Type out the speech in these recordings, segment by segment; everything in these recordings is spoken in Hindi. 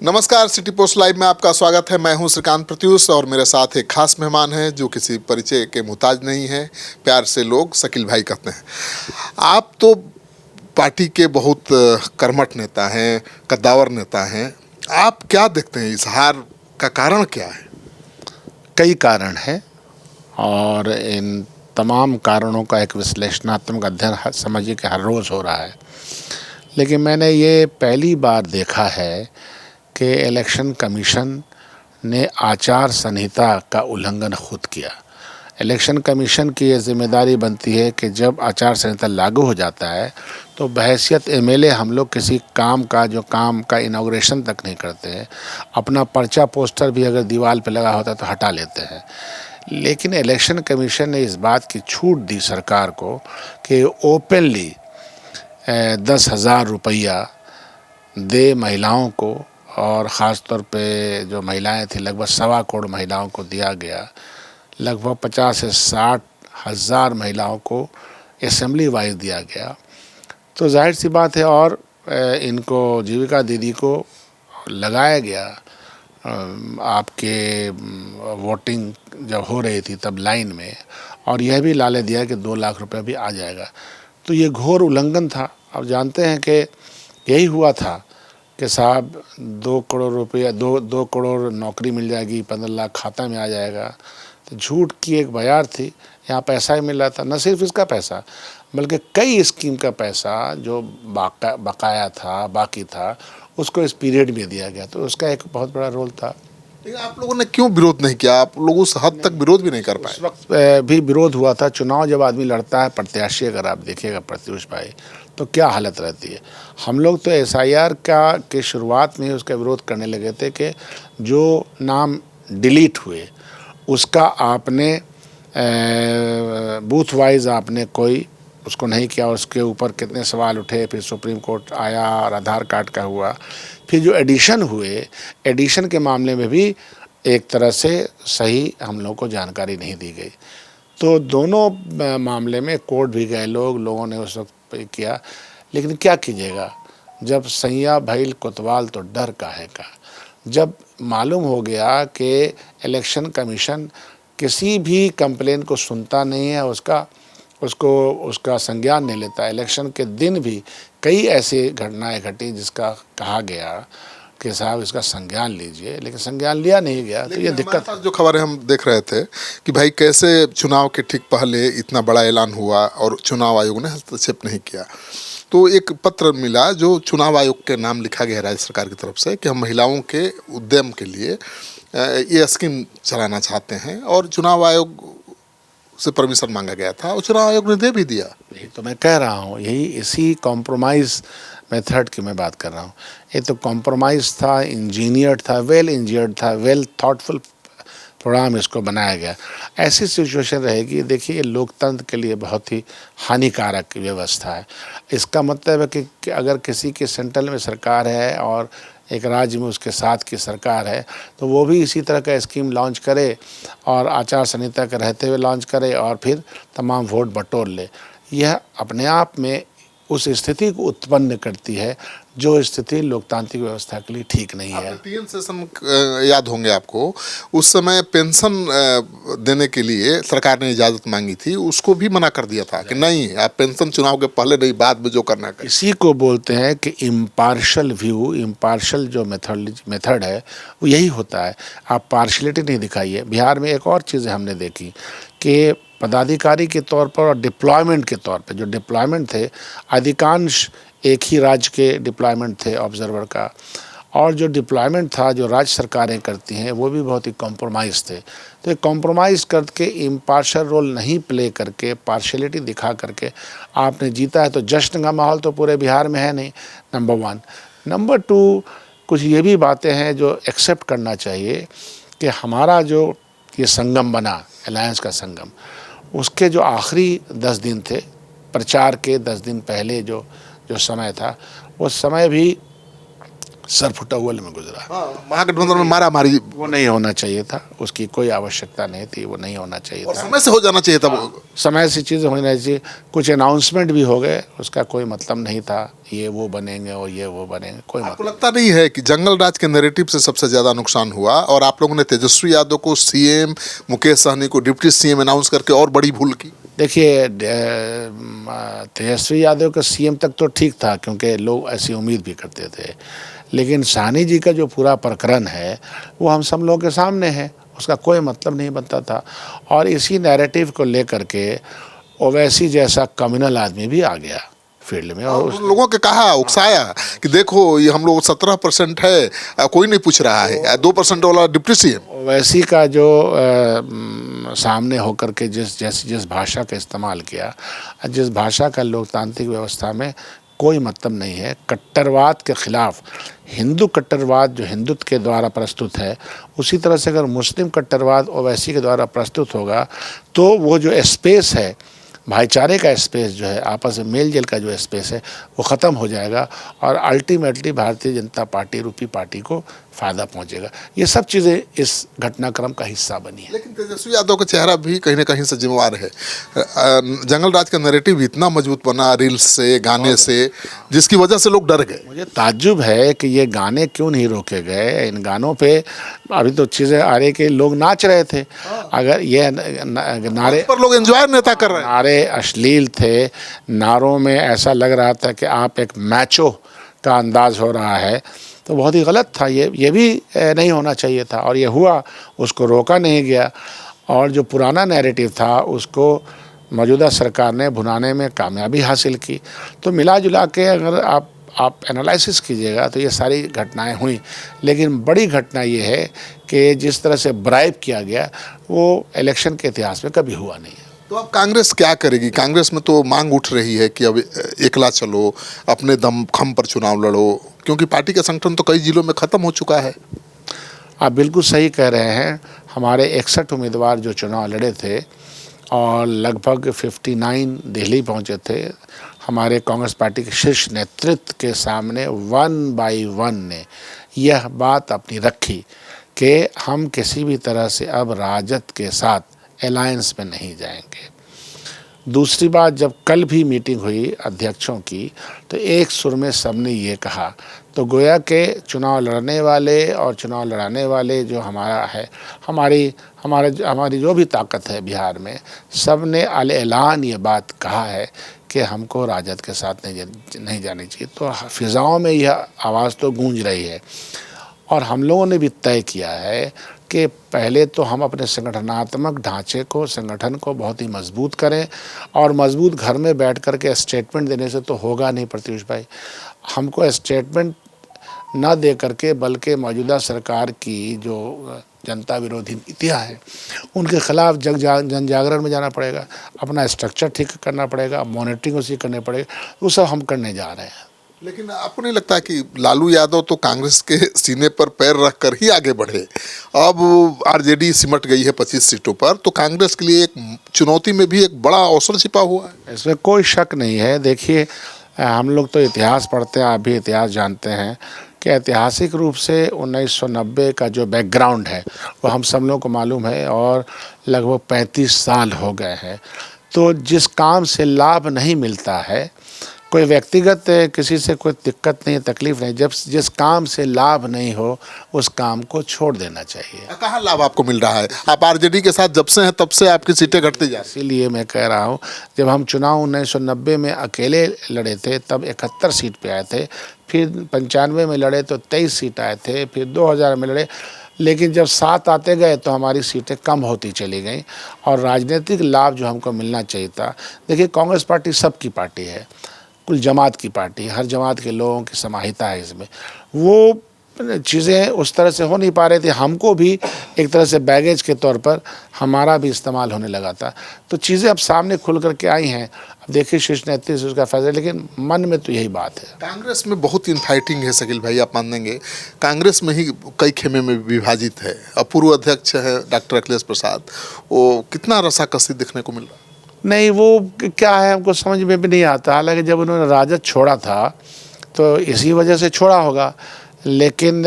नमस्कार, सिटी पोस्ट लाइव में आपका स्वागत है। मैं हूं श्रीकांत प्रत्युष और मेरे साथ एक खास मेहमान हैं जो किसी परिचय के मुहताज नहीं है। प्यार से लोग शकील भाई कहते हैं। आप तो पार्टी के बहुत कर्मठ नेता हैं, कद्दावर नेता हैं। आप क्या देखते हैं, इस हार का कारण क्या है? कई कारण हैं और इन तमाम कारणों का एक विश्लेषणात्मक अध्ययन समझिए कि हर रोज़ हो रहा है। लेकिन मैंने ये पहली बार देखा है कि इलेक्शन कमीशन ने आचार संहिता का उल्लंघन खुद किया। इलेक्शन कमीशन की ये जिम्मेदारी बनती है कि जब आचार संहिता लागू हो जाता है तो बहैसियत एमएलए हम लोग किसी काम का इनॉग्रेशन तक नहीं करते हैं। अपना पर्चा पोस्टर भी अगर दीवार पे लगा होता है तो हटा लेते हैं। लेकिन इलेक्शन कमीशन ने इस बात की छूट दी सरकार को कि ओपनली 10,000 रुपया दे महिलाओं को, और ख़ास तौर पे जो महिलाएं थी लगभग 1.25 करोड़ महिलाओं को दिया गया। लगभग 50 से 60 हज़ार महिलाओं को असेंबली वाइज दिया गया। तो जाहिर सी बात है, और इनको जीविका दीदी को लगाया गया आपके वोटिंग जब हो रही थी तब लाइन में, और यह भी लाले दिया कि 2 लाख रुपए भी आ जाएगा। तो ये घोर उल्लंघन था। अब जानते हैं कि यही हुआ था कि साहब 2 करोड़ रुपया, 2 करोड़ नौकरी मिल जाएगी, 15 लाख खाता में आ जाएगा। तो झूठ की एक बयार थी। यहाँ पैसा ही मिल रहा था, न सिर्फ इसका पैसा बल्कि कई स्कीम का पैसा जो बकाया था, बाकी था, उसको इस पीरियड में दिया गया। तो उसका एक बहुत बड़ा रोल था। लेकिन आप लोगों ने क्यों विरोध नहीं किया? आप लोग उस हद तक विरोध भी नहीं कर पाए। उस वक्त भी विरोध हुआ था। चुनाव जब आदमी लड़ता है, प्रत्याशी अगर आप देखिएगा प्रत्युष भाई, तो क्या हालत रहती है। हम लोग तो एसआईआर के शुरुआत में ही उसका विरोध करने लगे थे कि जो नाम डिलीट हुए उसका आपने बूथ वाइज आपने कोई उसको नहीं किया। उसके ऊपर कितने सवाल उठे, फिर सुप्रीम कोर्ट आया और आधार कार्ड का हुआ। फिर जो एडिशन हुए, एडिशन के मामले में भी एक तरह से सही हम लोग को जानकारी नहीं दी गई। तो दोनों मामले में कोर्ट भी गए लोगों ने उस वक्त किया। लेकिन क्या कीजिएगा, जब सैया भइल कोतवाल तो डर काहे का। जब मालूम हो गया कि इलेक्शन कमीशन किसी भी कंप्लेन को सुनता नहीं है, उसका संज्ञान नहीं लेता। इलेक्शन के दिन भी कई ऐसी घटनाएं घटी जिसका कहा गया कि साहब इसका संज्ञान लीजिए, लेकिन संज्ञान लिया नहीं गया। तो ये दिक्कत। जो खबरें हम देख रहे थे कि भाई कैसे चुनाव के ठीक पहले इतना बड़ा ऐलान हुआ और चुनाव आयोग ने हस्तक्षेप नहीं किया। तो एक पत्र मिला जो चुनाव आयोग के नाम लिखा गया राज्य सरकार की तरफ से कि हम महिलाओं के उद्यम के लिए ये स्कीम चलाना चाहते हैं, और चुनाव आयोग से परमिशन मांगा गया था और चुनाव आयोग ने दे भी दिया। यही तो मैं कह रहा हूँ, इसी कॉम्प्रोमाइज़ मेथड की मैं बात कर रहा हूँ। ये तो कॉम्प्रोमाइज़ था, इंजीनियर्ड था, वेल इंजीनियर्ड था, वेल थॉटफुल प्रोग्राम इसको बनाया गया। ऐसी सिचुएशन रहेगी, देखिए, लोकतंत्र के लिए बहुत ही हानिकारक व्यवस्था है। इसका मतलब है कि अगर किसी की सेंट्रल में सरकार है और एक राज्य में उसके साथ की सरकार है, तो वो भी इसी तरह का स्कीम लॉन्च करे और आचार संहिता के रहते हुए लॉन्च करे और फिर तमाम वोट बटोर ले। यह अपने आप में उस स्थिति को उत्पन्न करती है जो स्थिति लोकतांत्रिक व्यवस्था के लिए ठीक नहीं है। 3 सेशन याद होंगे आपको, उस समय पेंशन देने के लिए सरकार ने इजाज़त मांगी थी, उसको भी मना कर दिया था कि नहीं, आप पेंशन चुनाव के पहले नहीं, बाद में जो करना है। इसी को बोलते हैं कि इम्पार्शल व्यू, इम्पार्शल जो मेथड है वो यही होता है। आप पार्शलिटी नहीं दिखाइए। बिहार में एक और चीज़ हमने देखी कि पदाधिकारी के तौर पर और डिप्लॉयमेंट के तौर पे, जो डिप्लॉयमेंट थे अधिकांश एक ही राज्य के डिप्लॉयमेंट थे ऑब्जर्वर का, और जो डिप्लॉयमेंट था जो राज्य सरकारें करती हैं वो भी बहुत ही कॉम्प्रोमाइज़ थे। तो ये कॉम्प्रोमाइज़ करके इम्पार्शल रोल नहीं प्ले करके, पार्शलिटी दिखा करके आपने जीता है। तो जश्न का माहौल तो पूरे बिहार में है नहीं, नंबर 1। नंबर 2, कुछ ये भी बातें हैं जो एक्सेप्ट करना चाहिए कि हमारा जो ये संगम बना, अलायंस का संगम, उसके जो आखिरी 10 दिन थे, प्रचार के 10 दिन पहले जो समय था, उस समय भी सरफुटअव्वल में गुजरा। महागठबंधन में मारा मारी वो नहीं होना चाहिए था, उसकी कोई आवश्यकता नहीं थी, वो नहीं होना चाहिए और था। समय से हो जाना चाहिए था वो। समय से चीज़ें होनी चाहिए। कुछ अनाउंसमेंट भी हो गए, उसका कोई मतलब नहीं था, ये वो बनेंगे और ये वो बनेंगे, कोई आपको मतलब। लगता नहीं है कि जंगल राज के नैरेटिव से सबसे ज्यादा नुकसान हुआ और आप लोगों ने तेजस्वी यादव को सीएम, मुकेश सहनी को डिप्टी सीएम अनाउंस करके और बड़ी भूल की? देखिए, तेजस्वी यादव का सीएम तक तो ठीक था, क्योंकि लोग ऐसी उम्मीद भी करते थे, लेकिन साहनी जी का जो पूरा प्रकरण है वो हम सब लोगों के सामने है, उसका कोई मतलब नहीं बनता था। और इसी नैरेटिव को लेकर के ओवैसी जैसा कम्युनल आदमी भी आ गया फील्ड में, और उन लोगों के कहा उकसाया कि देखो ये हम लोग 17% है, कोई नहीं पूछ रहा है, 2% वाला डिप्टी सीएम। ओवैसी का जो सामने होकर के जिस भाषा का इस्तेमाल किया, जिस भाषा का लोकतांत्रिक व्यवस्था में कोई मतलब नहीं है, कट्टरवाद के खिलाफ, हिंदू कट्टरवाद जो हिंदुत्व के द्वारा प्रस्तुत है, उसी तरह से अगर मुस्लिम कट्टरवाद ओवैसी के द्वारा प्रस्तुत होगा तो वो जो स्पेस है, भाईचारे का स्पेस जो है, आपस में मेल जेल का जो स्पेस है, वो ख़त्म हो जाएगा और अल्टीमेटली भारतीय जनता पार्टी रूपी पार्टी को फ़ायदा पहुंचेगा। ये सब चीज़ें इस घटनाक्रम का हिस्सा बनी है। लेकिन तेजस्वी यादव का चेहरा भी कहीं ना कहीं से जिम्मेवार है। जंगल राज का नैरेटिव इतना मजबूत बना रील्स से, गाने से, जिसकी वजह से लोग डर गए। मुझे ताज्जुब है कि ये गाने क्यों नहीं रोके गए। इन गानों पे अभी तो चीज़ें आ रही कि लोग नाच रहे थे। अगर ये नारे पर लोग एंजॉय नेता कर रहे हैं। नारे अश्लील थे, नारों में ऐसा लग रहा था कि आप एक मैचो का अंदाज हो रहा है, तो बहुत ही गलत था। ये भी नहीं होना चाहिए था, और ये हुआ, उसको रोका नहीं गया। और जो पुराना नैरेटिव था उसको मौजूदा सरकार ने भुनाने में कामयाबी हासिल की। तो मिला जुला के अगर आप एनालिसिस कीजिएगा तो ये सारी घटनाएं हुई, लेकिन बड़ी घटना ये है कि जिस तरह से ब्राइब किया गया वो इलेक्शन के इतिहास में कभी हुआ नहीं है। तो अब कांग्रेस क्या करेगी? कांग्रेस में तो मांग उठ रही है कि अब एकला चलो, अपने दम खम पर चुनाव लड़ो, क्योंकि पार्टी का संगठन तो कई जिलों में खत्म हो चुका है। आप बिल्कुल सही कह रहे हैं। हमारे 61 उम्मीदवार जो चुनाव लड़े थे और लगभग 59 दिल्ली पहुंचे थे, हमारे कांग्रेस पार्टी के शीर्ष नेतृत्व के सामने 1 बाय 1 ने यह बात अपनी रखी कि हम किसी भी तरह से अब राजद के साथ अलायंस में नहीं जाएंगे। दूसरी बात, जब कल भी मीटिंग हुई अध्यक्षों की, तो एक सुर में सबने ये कहा, तो गोया के चुनाव लड़ने वाले और चुनाव लड़ाने वाले जो हमारा है, हमारी जो भी ताकत है बिहार में, सब ने अल-ऐलान ये बात कहा है कि हमको राजद के साथ नहीं जानी चाहिए। तो फिज़ाओं में यह आवाज़ तो गूंज रही है, और हम लोगों ने भी तय किया है कि पहले तो हम अपने संगठनात्मक ढांचे को, संगठन को बहुत ही मजबूत करें, और मजबूत घर में बैठ कर के स्टेटमेंट देने से तो होगा नहीं प्रत्युष भाई। हमको स्टेटमेंट न दे करके, बल्कि मौजूदा सरकार की जो जनता विरोधी नीतियाँ हैं उनके खिलाफ जन जागरण में जाना पड़ेगा, अपना स्ट्रक्चर ठीक करना पड़ेगा, मॉनिटरिंग उसी करनी पड़ेगा। वो सब हम करने जा रहे हैं। लेकिन आपको नहीं लगता कि लालू यादव तो कांग्रेस के सीने पर पैर रख कर ही आगे बढ़े? अब आरजेडी सिमट गई है 25 सीटों पर, तो कांग्रेस के लिए एक चुनौती में भी एक बड़ा अवसर छिपा हुआ है। इसमें कोई शक नहीं है। देखिए, हम लोग तो इतिहास पढ़ते हैं, आप भी इतिहास जानते हैं कि ऐतिहासिक रूप से 1990 का जो बैकग्राउंड है वो हम सब लोगों को मालूम है, और लगभग 35 साल हो गए हैं। तो जिस काम से लाभ नहीं मिलता है, कोई व्यक्तिगत किसी से कोई दिक्कत नहीं, तकलीफ नहीं, जब जिस काम से लाभ नहीं हो उस काम को छोड़ देना चाहिए। कहाँ लाभ आपको मिल रहा है? आप आरजेडी के साथ जब से हैं तब से आपकी सीटें घटती जा रही। इसीलिए मैं कह रहा हूँ, जब हम चुनाव 1990 में अकेले लड़े थे तब 71 सीट पे आए थे, फिर 95 में लड़े तो 23 सीट आए थे, फिर 2000 में लड़े, लेकिन जब 7 आते गए तो हमारी सीटें कम होती चली गई, और राजनीतिक लाभ जो हमको मिलना चाहिए था। देखिए, कांग्रेस पार्टी सबकी पार्टी है, कुल जमात की पार्टी, हर जमात के लोगों की समाहिता है इसमें। वो चीज़ें उस तरह से हो नहीं पा रही थी। हमको भी एक तरह से बैगेज के तौर पर हमारा भी इस्तेमाल होने लगा था। तो चीज़ें अब सामने खुल करके आई हैं। अब देखिए शीर्ष नेतृत्व से उसका फैसला, लेकिन मन में तो यही बात है। कांग्रेस में बहुत इनफाइटिंग है शकील भाई, आप मान देंगे। कांग्रेस में ही कई खेमे में विभाजित है। अब पूर्व अध्यक्ष है डॉक्टर अखिलेश प्रसाद, वो कितना रसाकसी देखने को मिल रहा है? नहीं, वो क्या है हमको समझ में भी नहीं आता। हालांकि जब उन्होंने राजद छोड़ा था तो इसी वजह से छोड़ा होगा लेकिन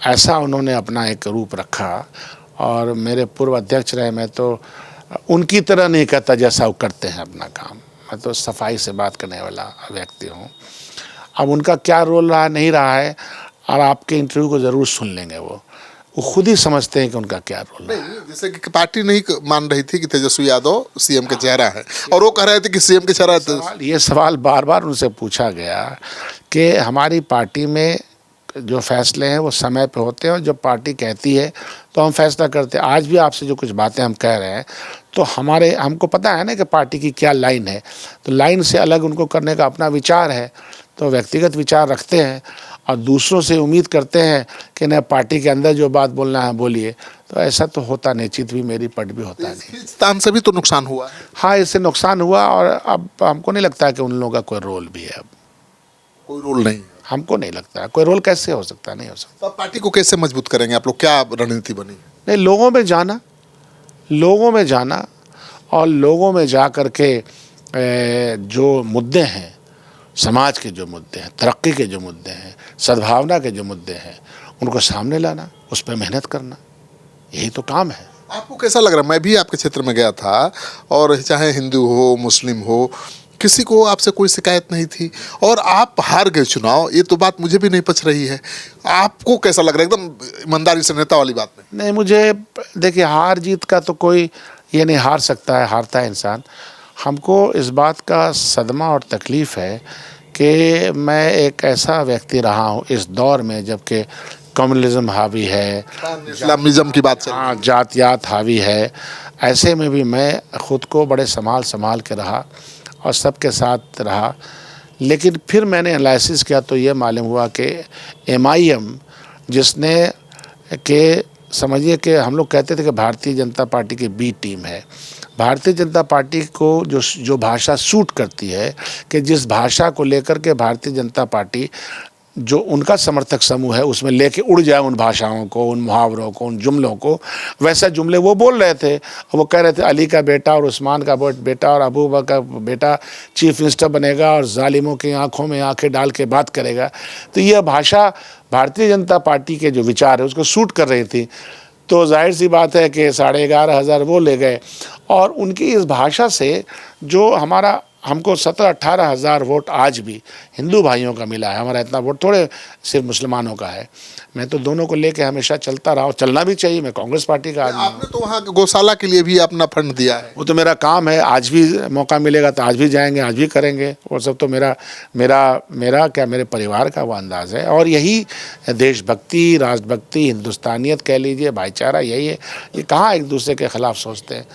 ऐसा उन्होंने अपना एक रूप रखा, और मेरे पूर्व अध्यक्ष रहे, मैं तो उनकी तरह नहीं कहता जैसा वो करते हैं अपना काम। मैं तो सफाई से बात करने वाला व्यक्ति हूँ। अब उनका क्या रोल रहा नहीं रहा है, और आपके इंटरव्यू को ज़रूर सुन लेंगे, वो खुद ही समझते हैं कि उनका क्या रोल है। नहीं, जैसे कि पार्टी नहीं मान रही थी कि तेजस्वी यादव सीएम के चेहरा है, और वो कह रहे थे कि सीएम के चेहरा ये सवाल बार बार उनसे पूछा गया कि हमारी पार्टी में जो फैसले हैं वो समय पे होते हैं, और जब पार्टी कहती है तो हम फैसला करते हैं। आज भी आपसे जो कुछ बातें हम कह रहे हैं, तो हमको पता है ना कि पार्टी की क्या लाइन है, तो लाइन से अलग उनको करने का अपना विचार है, तो व्यक्तिगत विचार रखते हैं, और दूसरों से उम्मीद करते हैं कि न पार्टी के अंदर जो बात बोलना है बोलिए। तो ऐसा तो होता नहीं, चित भी मेरी पट भी होता नहीं। खींचतान से भी तो नुकसान हुआ है। हाँ, इससे नुकसान हुआ, और अब हमको नहीं लगता कि उन लोगों का कोई रोल भी है। अब कोई रोल नहीं है, हमको नहीं लगता कोई रोल कैसे हो सकता, नहीं हो सकता। तो पार्टी को कैसे मजबूत करेंगे आप लोग, क्या रणनीति बनी? नहीं, लोगों में जाना, और लोगों में जा कर के जो मुद्दे हैं, समाज के जो मुद्दे हैं, तरक्की के जो मुद्दे हैं, सद्भावना के जो मुद्दे हैं, उनको सामने लाना, उस पर मेहनत करना, यही तो काम है। आपको कैसा लग रहा है? मैं भी आपके क्षेत्र में गया था, और चाहे हिंदू हो मुस्लिम हो, किसी को आपसे कोई शिकायत नहीं थी, और आप हार गए चुनाव। ये तो बात मुझे भी नहीं पच रही है। आपको कैसा लग रहा है? एकदम ईमानदारी से नेता वाली बात में। नहीं, मुझे देखिए, हार जीत का तो कोई ये नहीं, हार सकता है, हारता है इंसान। हमको इस बात का सदमा और तकलीफ़ है कि मैं एक ऐसा व्यक्ति रहा हूँ इस दौर में जबकि कम्युनलिज्म हावी है, इस्लामिज्म की बात चल रही है। हाँ, जातियात हावी है। ऐसे में भी मैं खुद को बड़े संभाल के रहा और सबके साथ रहा। लेकिन फिर मैंने एनालिसिस किया तो ये मालूम हुआ कि MIM, जिसने के समझिए कि हम लोग कहते थे कि भारतीय जनता पार्टी की बी टीम है। भारतीय जनता पार्टी को जो भाषा सूट करती है, कि जिस भाषा को लेकर के भारतीय जनता पार्टी जो उनका समर्थक समूह है उसमें लेके उड़ जाए उन भाषाओं को, उन मुहावरों को, उन जुमलों को, वैसा जुमले वो बोल रहे थे। वो कह रहे थे अली का बेटा और उस्मान का बेटा और अबू बकर का बेटा चीफ मिनिस्टर बनेगा और जालिमों की आंखों में आंखें डाल के बात करेगा। तो यह भाषा भारतीय जनता पार्टी के जो विचार है उसको सूट कर रही थी। तो जाहिर सी बात है कि 11,500 वो ले गए, और उनकी इस भाषा से जो हमको 17-18 हज़ार वोट आज भी हिंदू भाइयों का मिला है। हमारा इतना वोट थोड़े सिर्फ मुसलमानों का है। मैं तो दोनों को लेके हमेशा चलता रहा, चलना भी चाहिए। मैं कांग्रेस पार्टी का आदमी हूँ। आपने तो वहाँ गौशाला के लिए भी अपना फंड दिया है। वो तो मेरा काम है, आज भी मौका मिलेगा तो आज भी जाएंगे, आज भी करेंगे। वो सब तो मेरा क्या, मेरे परिवार का वो अंदाज़ है। और यही देशभक्ति, राष्ट्रभक्ति, हिंदुस्तानियत कह लीजिए, भाईचारा, यही है। ये कहाँ एक दूसरे के ख़िलाफ़ सोचते हैं।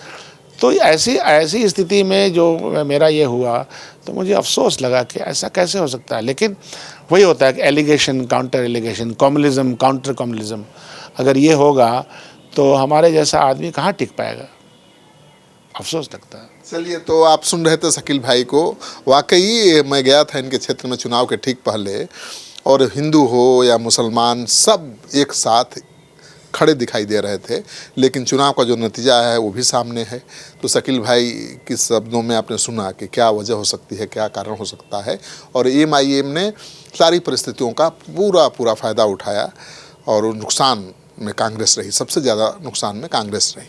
तो ऐसी स्थिति में जो मेरा ये हुआ तो मुझे अफसोस लगा कि ऐसा कैसे हो सकता है। लेकिन वही होता है कि allegation counter allegation, communalism counter communalism, अगर ये होगा तो हमारे जैसा आदमी कहाँ टिक पाएगा, अफसोस लगता है। चलिए, तो आप सुन रहे थे शकील भाई को। वाकई मैं गया था इनके क्षेत्र में चुनाव के ठीक पहले, और हिंदू हो या मुसलमान सब एक साथ खड़े दिखाई दे रहे थे। लेकिन चुनाव का जो नतीजा है वो भी सामने है। तो शकील भाई के शब्दों में आपने सुना कि क्या वजह हो सकती है, क्या कारण हो सकता है, और MIM ने सारी परिस्थितियों का पूरा फ़ायदा उठाया, और नुकसान में कांग्रेस रही, सबसे ज़्यादा नुकसान में कांग्रेस रही।